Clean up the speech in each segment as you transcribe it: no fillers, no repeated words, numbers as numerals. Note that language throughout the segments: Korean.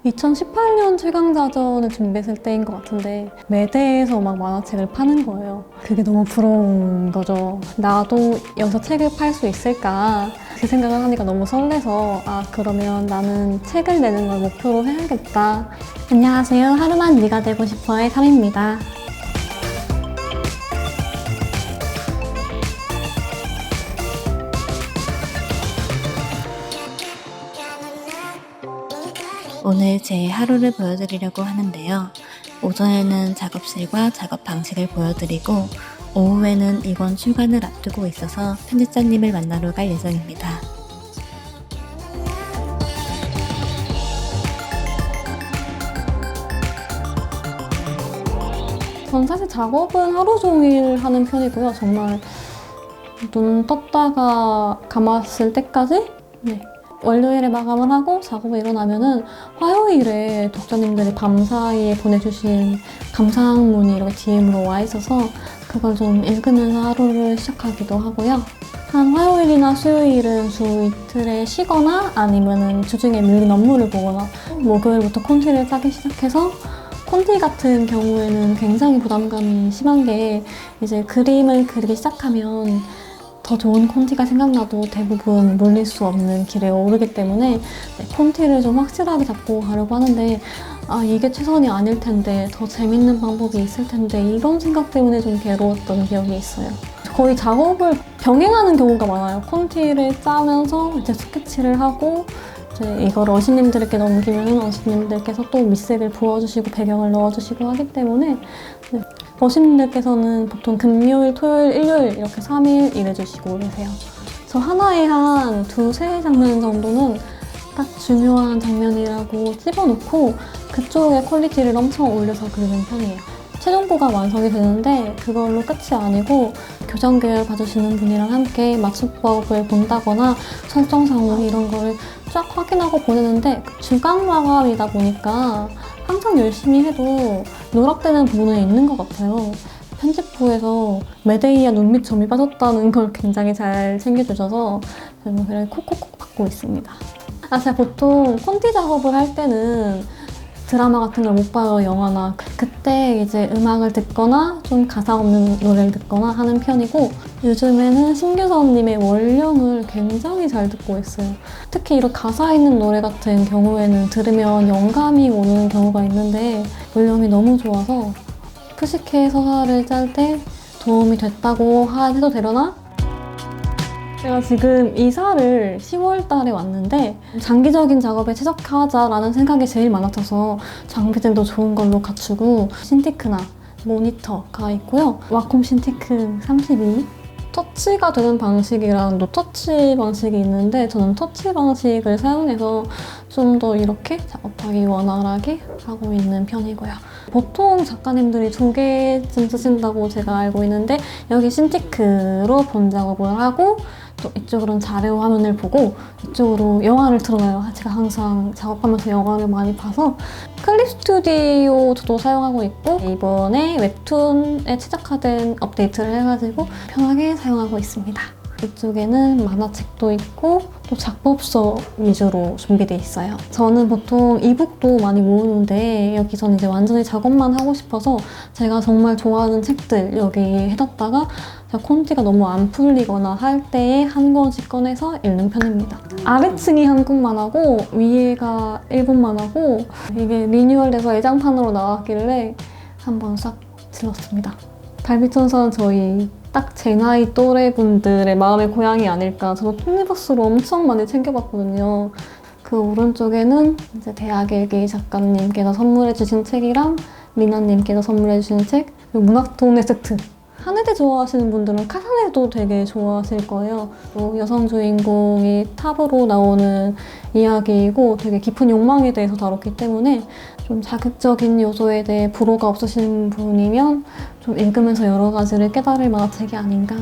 2018년 최강자전을 준비했을 때인 것 같은데 매대에서 막 만화책을 파는 거예요. 그게 너무 부러운 거죠. 나도 여기서 책을 팔 수 있을까? 그 생각을 하니까 너무 설레서 그러면 나는 책을 내는 걸 목표로 해야겠다. 안녕하세요. 하루만 네가 되고 싶어의 3입니다. 오늘 제 하루를 보여드리려고 하는데요. 오전에는 작업실과 작업 방식을 보여드리고 오후에는 이번 출간을 앞두고 있어서 편집자님을 만나러 갈 예정입니다. 전 사실 작업은 하루 종일 하는 편이고요. 정말 눈 떴다가 감았을 때까지 월요일에 마감을 하고 작업을 일어나면은 화요일에 독자님들이 밤사이에 보내주신 감상문이 이렇게 DM으로 와 있어서 그걸 좀 읽으면서 하루를 시작하기도 하고요. 한 화요일이나 수요일은 주 이틀에 쉬거나 아니면은 주중에 밀린 업무를 보거나 목요일부터 콘티를 짜기 시작해서 콘티 같은 경우에는 굉장히 부담감이 심한 게 이제 그림을 그리기 시작하면 더 좋은 콘티가 생각나도 대부분 물릴 수 없는 길에 오르기 때문에 콘티를 좀 확실하게 잡고 가려고 하는데 이게 최선이 아닐 텐데 더 재밌는 방법이 있을 텐데 이런 생각 때문에 좀 괴로웠던 기억이 있어요. 거의 작업을 병행하는 경우가 많아요. 콘티를 짜면서 이제 스케치를 하고 이제 이걸 어시님들께 넘기면 어시님들께서 또 밑색을 부어주시고 배경을 넣어주시고 하기 때문에 어시님들께서는 보통 금요일, 토요일, 일요일 이렇게 3일 일해주시고 계세요. 저 하나에 한 두세 장면 정도는 딱 중요한 장면이라고 집어넣고 그쪽에 퀄리티를 엄청 올려서 그리는 편이에요. 최종보가 완성이 되는데 그걸로 끝이 아니고 교정계열 봐주시는 분이랑 함께 맞춤법을 본다거나 설정상으로 이런 거를 쫙 확인하고 보내는데 주간 마감이다 보니까 항상 열심히 해도 누락되는 부분은 있는 것 같아요. 편집부에서 메데이아 눈밑 점이 빠졌다는 걸 굉장히 잘 챙겨주셔서 저는 콕콕콕 받고 있습니다. 제가 보통 콘티 작업을 할 때는 드라마 같은 걸 못 봐요, 영화나. 그때 이제 음악을 듣거나 좀 가사 없는 노래를 듣거나 하는 편이고 요즘에는 신규선님의 원령을 굉장히 잘 듣고 있어요. 특히 이런 가사 있는 노래 같은 경우에는 들으면 영감이 오는 경우가 있는데 원령이 너무 좋아서 푸시케 서사를 짤 때 도움이 됐다고 해도 되려나? 제가 지금 이사를 10월 달에 왔는데 장기적인 작업에 최적화하자라는 생각이 제일 많아져서 장비들도 좋은 걸로 갖추고 신티크나 모니터가 있고요. 와콤 신티크 32 터치가 되는 방식이랑 노터치 방식이 있는데 저는 터치 방식을 사용해서 좀 더 이렇게 작업하기 원활하게 하고 있는 편이고요. 보통 작가님들이 2개쯤 쓰신다고 제가 알고 있는데 여기 신티크로 본 작업을 하고 또 이쪽으로는 자료 화면을 보고 이쪽으로 영화를 틀어놔요. 제가 항상 작업하면서 영화를 많이 봐서 클립 스튜디오 저도 사용하고 있고 이번에 웹툰에 최적화된 업데이트를 해가지고 편하게 사용하고 있습니다. 이쪽에는 만화책도 있고 또 작법서 위주로 준비되어 있어요. 저는 보통 이북도 많이 모으는데 여기서는 이제 완전히 작업만 하고 싶어서 제가 정말 좋아하는 책들 여기 해놨다가 콘티가 너무 안 풀리거나 할 때에 한 권씩 꺼내서 읽는 편입니다. 아래층이 한국만화고 위에가 일본만화고 이게 리뉴얼돼서 애장판으로 나왔길래 한번 싹 질렀습니다. 달빛천사는 저희 딱 제 나이 또래 분들의 마음의 고향이 아닐까. 저도 톱니버스로 엄청 많이 챙겨봤거든요. 그 오른쪽에는 이제 대학일기 작가님께서 선물해주신 책이랑 미나님께서 선물해주신 책, 그리고 문학동네 세트. 한해대 좋아하시는 분들은 카사네도 되게 좋아하실 거예요. 또 여성 주인공이 탑으로 나오는 이야기이고 되게 깊은 욕망에 대해서 다뤘기 때문에 좀 자극적인 요소에 대해 불호가 없으신 분이면 좀 읽으면서 여러 가지를 깨달을 만한 책이 아닌가.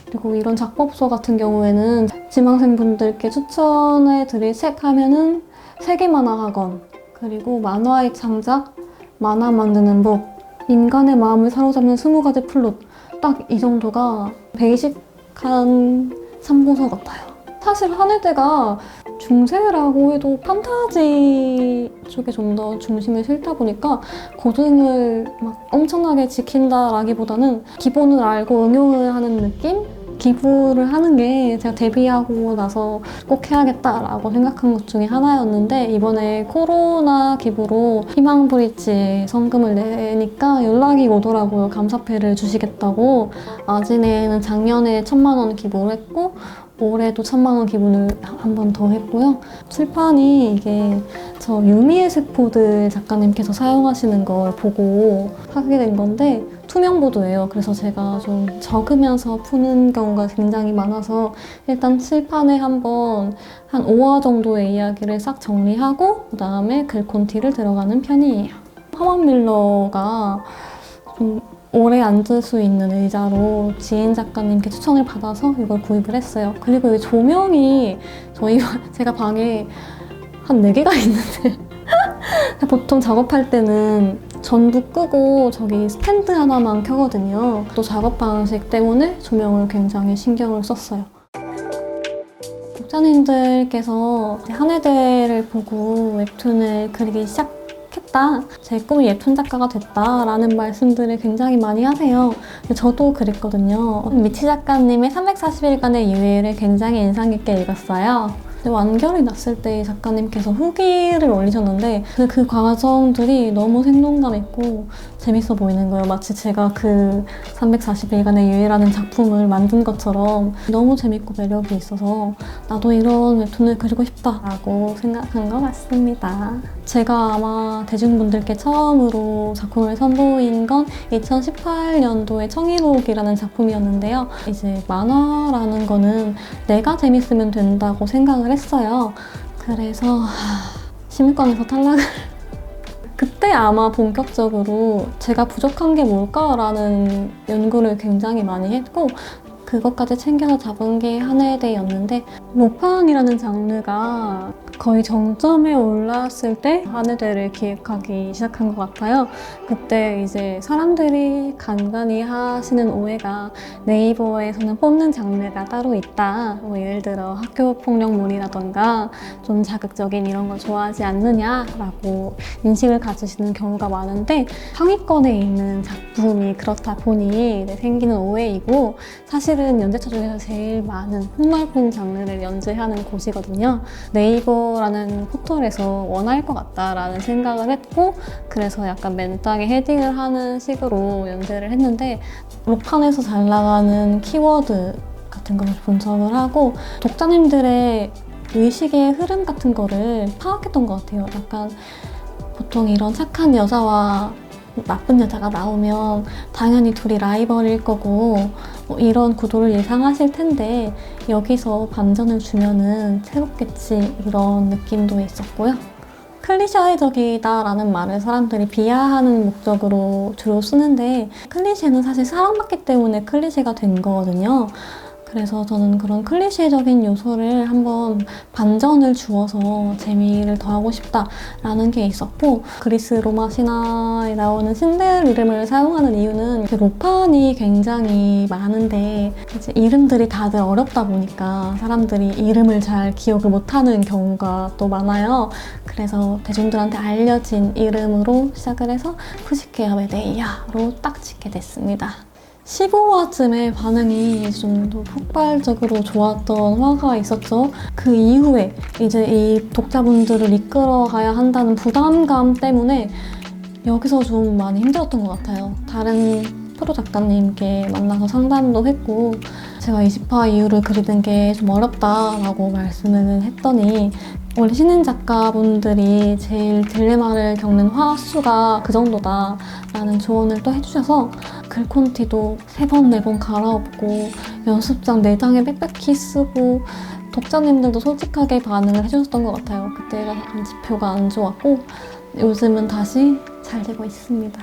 그리고 이런 작법서 같은 경우에는 지망생분들께 추천해드릴 책 하면은 세계만화학원, 그리고 만화의 창작, 만화 만드는 법, 인간의 마음을 사로잡는 20가지 플롯, 딱 이 정도가 베이직한 참고서 같아요. 사실 한혜대가 중세라고 해도 판타지 쪽에 좀 더 중심을 싣다 보니까 고등을 막 엄청나게 지킨다라기보다는 기본을 알고 응용을 하는 느낌? 기부를 하는 게 제가 데뷔하고 나서 꼭 해야겠다라고 생각한 것 중에 하나였는데 이번에 코로나 기부로 희망브릿지 성금을 내니까 연락이 오더라고요. 감사패를 주시겠다고. 아진에는 작년에 1,000만 원 기부를 했고 올해도 1,000만 원 기부를 한 번 더 했고요. 칠판이 이게 저 유미의 세포들 작가님께서 사용하시는 걸 보고 하게 된 건데 투명보드예요. 그래서 제가 좀 적으면서 푸는 경우가 굉장히 많아서 일단 칠판에 한번 한 5화 정도의 이야기를 싹 정리하고 그 다음에 글콘티를 들어가는 편이에요. 하원 밀러가 좀 오래 앉을 수 있는 의자로 지인 작가님께 추천을 받아서 이걸 구입을 했어요. 그리고 이 조명이 제가 방에 한 4개가 있는데 보통 작업할 때는 전부 끄고 저기 스탠드 하나만 켜거든요. 또 작업 방식 때문에 조명을 굉장히 신경을 썼어요. 독자님들께서 한혜대를 보고 웹툰을 그리기 시작했다. 제 꿈이 웹툰 작가가 됐다라는 말씀들을 굉장히 많이 하세요. 저도 그랬거든요. 미치 작가님의 340일간의 유예를 굉장히 인상 깊게 읽었어요. 완결이 났을 때 작가님께서 후기를 올리셨는데 그 과정들이 너무 생동감 있고 재밌어 보이는 거예요. 마치 제가 그 340일간의 유예라는 작품을 만든 것처럼 너무 재밌고 매력이 있어서 나도 이런 웹툰을 그리고 싶다라고 생각한 것 같습니다. 제가 아마 대중분들께 처음으로 작품을 선보인 건 2018년도에 청이록이라는 작품이었는데요. 이제 만화라는 거는 내가 재밌으면 된다고 생각을 했어요. 그래서 심의권에서 탈락을 그때 아마 본격적으로 제가 부족한 게 뭘까라는 연구를 굉장히 많이 했고 그것까지 챙겨서 잡은 게 한혜대였는데 로판이라는 장르가 거의 정점에 올랐을 때 한혜대를 기획하기 시작한 것 같아요. 그때 이제 사람들이 간간히 하시는 오해가 네이버에서는 뽑는 장르가 따로 있다. 뭐 예를 들어 학교폭력물이라던가 좀 자극적인 이런 걸 좋아하지 않느냐라고 인식을 가지시는 경우가 많은데 상위권에 있는 작품이 그렇다 보니 생기는 오해이고 사실은 연재처 중에서 제일 많은 폭넓은 장르를 연재하는 곳이거든요. 네이버라는 포털에서 원할 것 같다라는 생각을 했고 그래서 약간 맨땅에 헤딩을 하는 식으로 연재를 했는데 로판에서 잘 나가는 키워드 같은 것을 분석을 하고 독자님들의 의식의 흐름 같은 거를 파악했던 것 같아요. 약간 보통 이런 착한 여자와 나쁜 여자가 나오면 당연히 둘이 라이벌일 거고 뭐 이런 구도를 예상하실 텐데 여기서 반전을 주면은 새롭겠지 이런 느낌도 있었고요. 클리셰적이다라는 말을 사람들이 비하하는 목적으로 주로 쓰는데 클리셰는 사실 사랑받기 때문에 클리셰가 된 거거든요. 그래서 저는 그런 클리셰적인 요소를 한번 반전을 주어서 재미를 더하고 싶다라는 게 있었고 그리스 로마 신화에 나오는 신들 이름을 사용하는 이유는 로판이 굉장히 많은데 이제 이름들이 다들 어렵다 보니까 사람들이 이름을 잘 기억을 못하는 경우가 또 많아요. 그래서 대중들한테 알려진 이름으로 시작을 해서 푸시케아 메데이아로 딱 짓게 됐습니다. 15화쯤에 반응이 좀 더 폭발적으로 좋았던 화가 있었죠. 그 이후에 이제 이 독자분들을 이끌어가야 한다는 부담감 때문에 여기서 좀 많이 힘들었던 것 같아요. 다른 프로 작가님께 만나서 상담도 했고 제가 20화 이후를 그리는 게 좀 어렵다라고 말씀을 했더니 원래 신인 작가분들이 제일 딜레마를 겪는 화 수가 그 정도다 라는 조언을 또 해주셔서 글콘티도 3번, 4번 갈아엎고 연습장 4장에 빽빽히 쓰고 독자님들도 솔직하게 반응을 해주셨던 것 같아요. 그때가 지표가 안 좋았고 요즘은 다시 잘 되고 있습니다.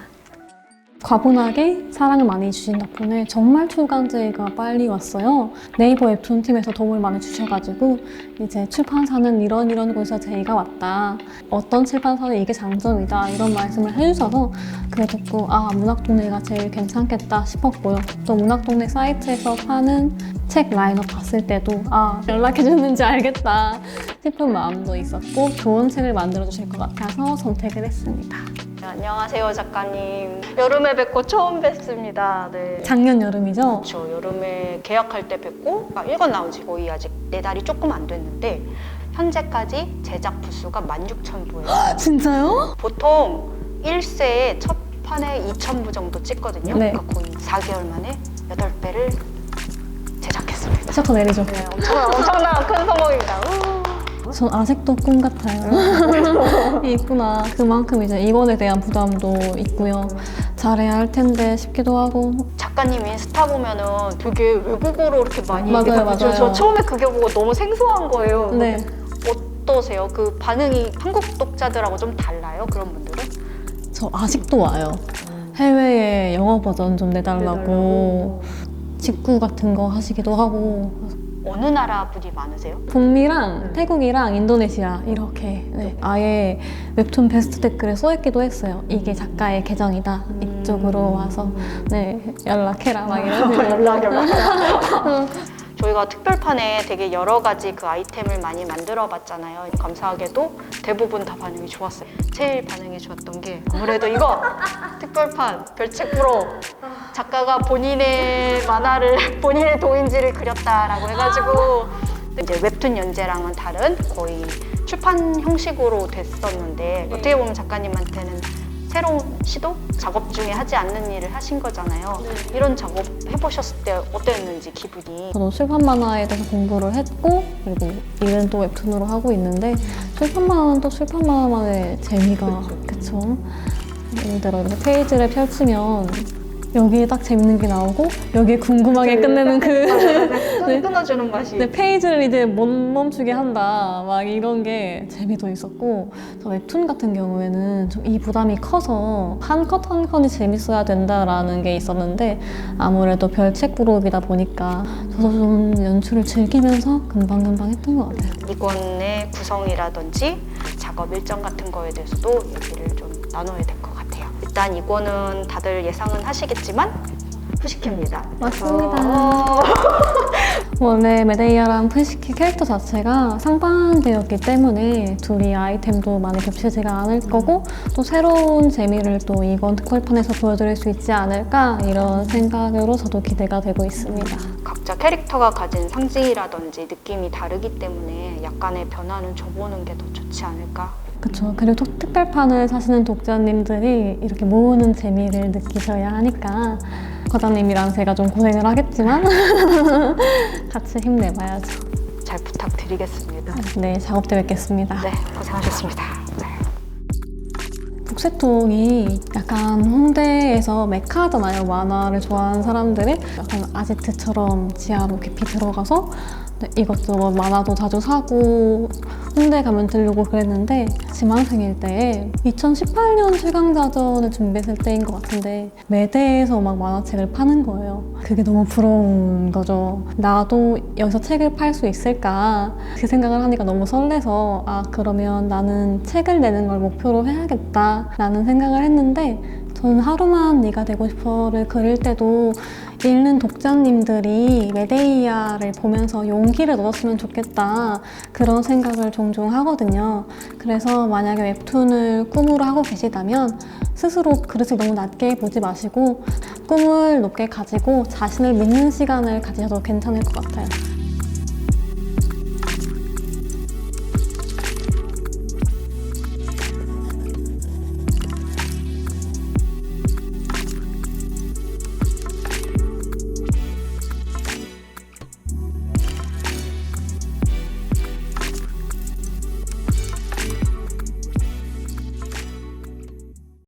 과분하게 사랑을 많이 주신 덕분에 정말 출간제가 빨리 왔어요. 네이버 웹툰 팀에서 도움을 많이 주셔가지고 이제 출판사는 이런 곳에서 제의가 왔다. 어떤 출판사는 이게 장점이다. 이런 말씀을 해주셔서 그거 듣고 문학동네가 제일 괜찮겠다 싶었고요. 또 문학동네 사이트에서 파는 책 라인업 봤을 때도 연락해줬는지 알겠다 싶은 마음도 있었고 좋은 책을 만들어주실 것 같아서 선택을 했습니다. 네, 안녕하세요 작가님. 여름에 뵙고 처음 뵙습니다. 네. 작년 여름이죠? 그렇죠. 여름에 계약할 때 뵙고 1권 나온 지 거의 아직 4달이 조금 안 됐는데 현재까지 제작 부수가 16,000부예요. 진짜요? 보통 1세에 첫 판에 2,000부 정도 찍거든요. 네. 그러니까 거의 4개월 만에 8배를 제작했습니다. 셔터 내리죠. 네, 엄청난 큰 성공입니다. 전 아직도 꿈 같아요. 있구나. 그만큼 이제 이권에 대한 부담도 있고요. 잘해야 할 텐데 싶기도 하고. 작가님 인스타 보면은 되게 외국어로 이렇게 많이 맞아요, 얘기하고 맞아요. 저 처음에 그게 보고 너무 생소한 거예요. 네. 어떠세요? 그 반응이 한국 독자들하고 좀 달라요? 그런 분들은? 저 아직도 와요. 해외에 영어 버전 좀 내달라고 직구 같은 거 하시기도 하고. 어느 나라 분이 많으세요? 북미랑 태국이랑 인도네시아 이렇게 아예 웹툰 베스트 댓글에 써있기도 했어요. 이게 작가의 계정이다. 이쪽으로 와서 연락해라 막 이런 연락해라. 저희가 특별판에 되게 여러 가지 그 아이템을 많이 만들어 봤잖아요. 감사하게도 대부분 다 반응이 좋았어요. 제일 반응이 좋았던 게 아무래도 이거 특별판 별책 프로 작가가 본인의 만화를 본인의 도인지를 그렸다라고 해가지고 이제 웹툰 연재랑은 다른 거의 출판 형식으로 됐었는데 어떻게 보면 작가님한테는 새로운 시도? 작업 중에 하지 않는 일을 하신 거잖아요. 이런 작업 해보셨을 때 어땠는지 기분이? 저도 출판 만화에 대해서 공부를 했고 그리고 일은 또 웹툰으로 하고 있는데 출판 만화는 또 출판 만화만의 재미가 그쵸? 예를 들어 이렇게 페이지를 펼치면 여기에 딱 재밌는 게 나오고 여기에 궁금하게 끝내는 끊어주는 맛이. 페이지를 이제 못 멈추게 한다 막 이런 게 재미도 있었고 저 웹툰 같은 경우에는 좀 이 부담이 커서 한 컷 한 컷이 재밌어야 된다라는 게 있었는데 아무래도 별책 부록이다 보니까 저도 좀 연출을 즐기면서 금방금방 했던 것 같아요. 이권의 구성이라든지 작업 일정 같은 거에 대해서도 얘기를 좀 나눠야 될 것 같아요. 일단 이권은 다들 예상은 하시겠지만 푸시케입니다. 맞습니다. 원래 메데이아랑 푸시케 캐릭터 자체가 상반되었기 때문에 둘이 아이템도 많이 겹치지가 않을 거고 또 새로운 재미를 또 이권 특별판에서 보여드릴 수 있지 않을까 이런 생각으로 저도 기대가 되고 있습니다. 각자 캐릭터가 가진 상징이라든지 느낌이 다르기 때문에 약간의 변화는 줘보는 게 더 좋지 않을까. 그쵸. 그리고 또 특별판을 사시는 독자님들이 이렇게 모으는 재미를 느끼셔야 하니까 과장님이랑 제가 좀 고생을 하겠지만 같이 힘내봐야죠. 잘 부탁드리겠습니다. 네, 작업 때 뵙겠습니다. 네, 고생하셨습니다. 네. 북새통이 약간 홍대에서 메카잖아요. 만화를 좋아하는 사람들이 약간 아지트처럼 지하로 깊이 들어가서 이것저것 만화도 자주 사고 홍대 가면 들르고 그랬는데 지망생일 때 2018년 최강자전을 준비했을 때인 것 같은데 매대에서 막 만화책을 파는 거예요. 그게 너무 부러운 거죠. 나도 여기서 책을 팔 수 있을까 그 생각을 하니까 너무 설레서 그러면 나는 책을 내는 걸 목표로 해야겠다 라는 생각을 했는데 저는 하루만 네가 되고 싶어를 그릴 때도 읽는 독자님들이 메데이아를 보면서 용기를 얻었으면 좋겠다 그런 생각을 종종 하거든요. 그래서 만약에 웹툰을 꿈으로 하고 계시다면 스스로 그릇을 너무 낮게 보지 마시고 꿈을 높게 가지고 자신을 믿는 시간을 가지셔도 괜찮을 것 같아요.